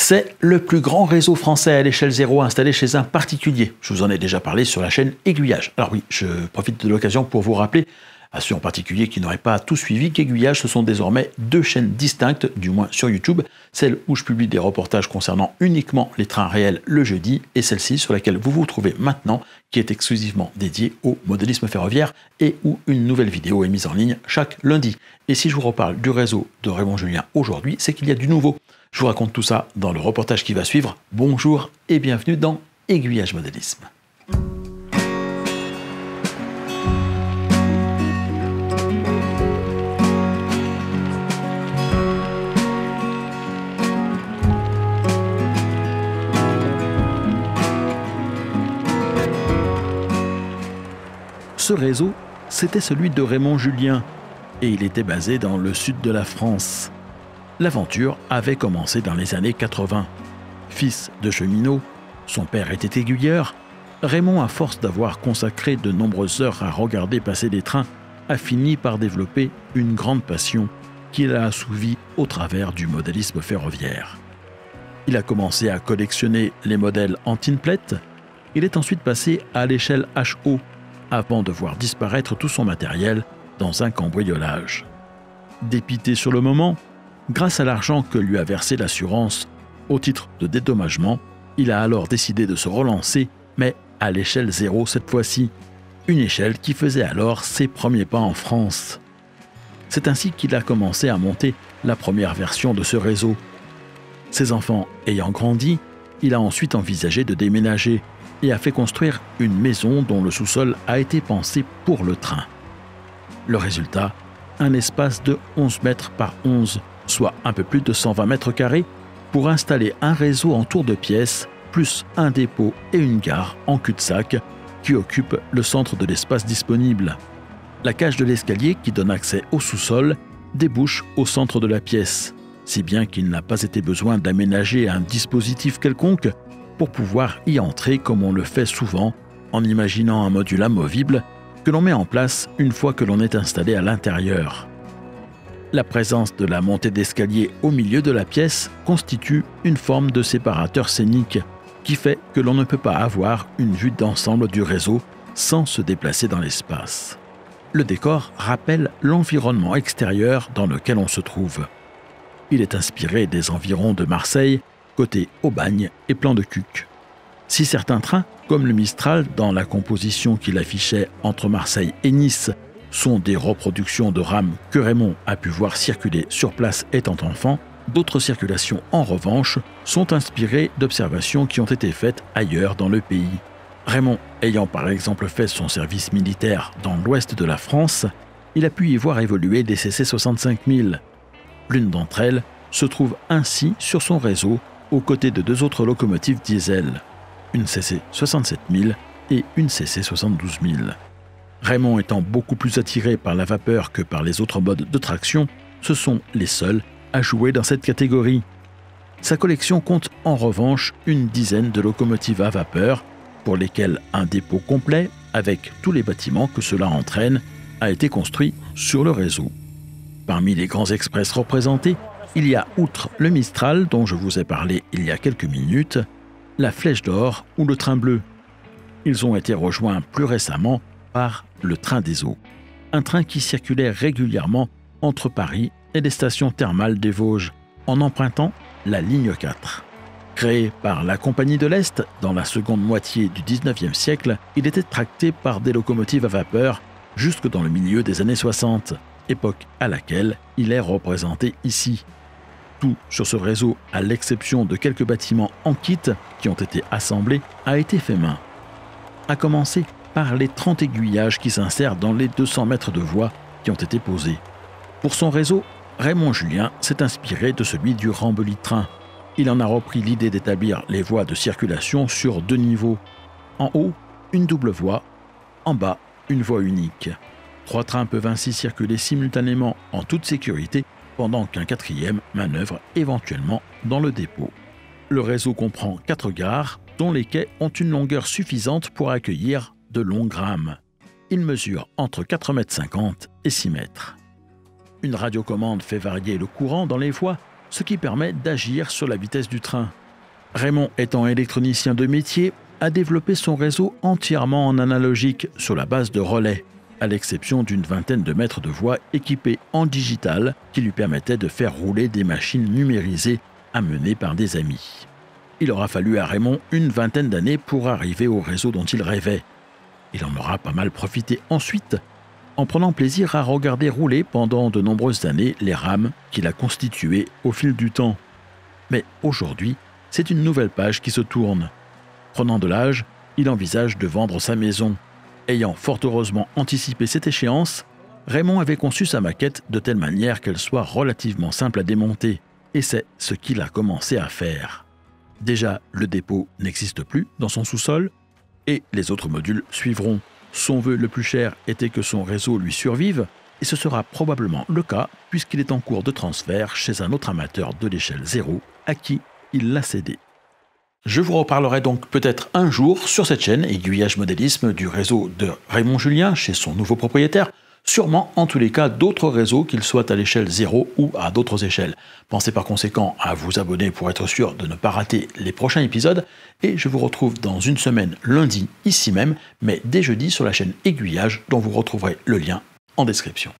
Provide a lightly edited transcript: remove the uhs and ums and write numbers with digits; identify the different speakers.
Speaker 1: C'est le plus grand réseau français à l'échelle zéro installé chez un particulier. Je vous en ai déjà parlé sur la chaîne Aiguillage. Alors oui, je profite de l'occasion pour vous rappeler, à ceux en particulier qui n'auraient pas tout suivi, qu'Aiguillage, ce sont désormais deux chaînes distinctes, du moins sur YouTube. Celle où je publie des reportages concernant uniquement les trains réels le jeudi, et celle-ci sur laquelle vous vous trouvez maintenant, qui est exclusivement dédiée au modélisme ferroviaire et où une nouvelle vidéo est mise en ligne chaque lundi. Et si je vous reparle du réseau de Raymond Julien aujourd'hui, c'est qu'il y a du nouveau. Je vous raconte tout ça dans le reportage qui va suivre. Bonjour et bienvenue dans Aiguillage Modélisme. Ce réseau, c'était celui de Raymond Julien et il était basé dans le sud de la France. L'aventure avait commencé dans les années 80. Fils de cheminot, son père était aiguilleur, Raymond, à force d'avoir consacré de nombreuses heures à regarder passer les trains, a fini par développer une grande passion qu'il a assouvie au travers du modélisme ferroviaire. Il a commencé à collectionner les modèles en tinplate, il est ensuite passé à l'échelle HO, avant de voir disparaître tout son matériel dans un cambriolage. Dépité sur le moment, grâce à l'argent que lui a versé l'assurance au titre de dédommagement, il a alors décidé de se relancer, mais à l'échelle 0 cette fois-ci, une échelle qui faisait alors ses premiers pas en France. C'est ainsi qu'il a commencé à monter la première version de ce réseau. Ses enfants ayant grandi, il a ensuite envisagé de déménager et a fait construire une maison dont le sous-sol a été pensé pour le train. Le résultat, un espace de 11 mètres par 11, soit un peu plus de 120 mètres carrés, pour installer un réseau en tour de pièces, plus un dépôt et une gare en cul-de-sac qui occupent le centre de l'espace disponible. La cage de l'escalier qui donne accès au sous-sol débouche au centre de la pièce, si bien qu'il n'a pas été besoin d'aménager un dispositif quelconque pour pouvoir y entrer comme on le fait souvent en imaginant un module amovible que l'on met en place une fois que l'on est installé à l'intérieur. La présence de la montée d'escalier au milieu de la pièce constitue une forme de séparateur scénique qui fait que l'on ne peut pas avoir une vue d'ensemble du réseau sans se déplacer dans l'espace. Le décor rappelle l'environnement extérieur dans lequel on se trouve. Il est inspiré des environs de Marseille, côté Aubagne et Plan de Cuques. Si certains trains, comme le Mistral dans la composition qu'il affichait entre Marseille et Nice, sont des reproductions de rames que Raymond a pu voir circuler sur place étant enfant, d'autres circulations, en revanche, sont inspirées d'observations qui ont été faites ailleurs dans le pays. Raymond ayant par exemple fait son service militaire dans l'ouest de la France, il a pu y voir évoluer des CC 65000. L'une d'entre elles se trouve ainsi sur son réseau aux côtés de deux autres locomotives diesel, une CC 67000 et une CC 72000. Raymond étant beaucoup plus attiré par la vapeur que par les autres modes de traction, ce sont les seuls à jouer dans cette catégorie. Sa collection compte en revanche une dizaine de locomotives à vapeur, pour lesquelles un dépôt complet, avec tous les bâtiments que cela entraîne, a été construit sur le réseau. Parmi les grands express représentés, il y a, outre le Mistral dont je vous ai parlé il y a quelques minutes, la Flèche d'Or ou le Train Bleu. Ils ont été rejoints plus récemment par le Train des Eaux, un train qui circulait régulièrement entre Paris et les stations thermales des Vosges, en empruntant la ligne 4. Créé par la Compagnie de l'Est dans la seconde moitié du XIXe siècle, il était tracté par des locomotives à vapeur jusque dans le milieu des années 60, époque à laquelle il est représenté ici. Tout sur ce réseau, à l'exception de quelques bâtiments en kit qui ont été assemblés, a été fait main. À commencer par les 30 aiguillages qui s'insèrent dans les 200 mètres de voies qui ont été posés. Pour son réseau, Raymond Julien s'est inspiré de celui du Rambelli-Train. Il en a repris l'idée d'établir les voies de circulation sur deux niveaux. En haut, une double voie, en bas, une voie unique. 3 trains peuvent ainsi circuler simultanément en toute sécurité pendant qu'un quatrième manœuvre éventuellement dans le dépôt. Le réseau comprend 4 gares dont les quais ont une longueur suffisante pour accueillir de longues rames. Il mesure entre 4,50 m et 6 mètres. Une radiocommande fait varier le courant dans les voies ce qui permet d'agir sur la vitesse du train. Raymond, étant électronicien de métier, a développé son réseau entièrement en analogique sur la base de relais, à l'exception d'une vingtaine de mètres de voies équipées en digital qui lui permettaient de faire rouler des machines numérisées amenées par des amis. Il aura fallu à Raymond une vingtaine d'années pour arriver au réseau dont il rêvait. Il en aura pas mal profité ensuite, en prenant plaisir à regarder rouler pendant de nombreuses années les rames qu'il a constituées au fil du temps. Mais aujourd'hui, c'est une nouvelle page qui se tourne. Prenant de l'âge, il envisage de vendre sa maison. Ayant fort heureusement anticipé cette échéance, Raymond avait conçu sa maquette de telle manière qu'elle soit relativement simple à démonter, et c'est ce qu'il a commencé à faire. Déjà, le dépôt n'existe plus dans son sous-sol, et les autres modules suivront. Son vœu le plus cher était que son réseau lui survive, et ce sera probablement le cas puisqu'il est en cours de transfert chez un autre amateur de l'échelle 0 à qui il l'a cédé. Je vous reparlerai donc peut-être un jour sur cette chaîne Aiguillage Modélisme du réseau de Raymond Julien chez son nouveau propriétaire, sûrement en tous les cas d'autres réseaux, qu'ils soient à l'échelle 0 ou à d'autres échelles. Pensez par conséquent à vous abonner pour être sûr de ne pas rater les prochains épisodes, et je vous retrouve dans une semaine lundi ici même, mais dès jeudi sur la chaîne Aiguillage dont vous retrouverez le lien en description.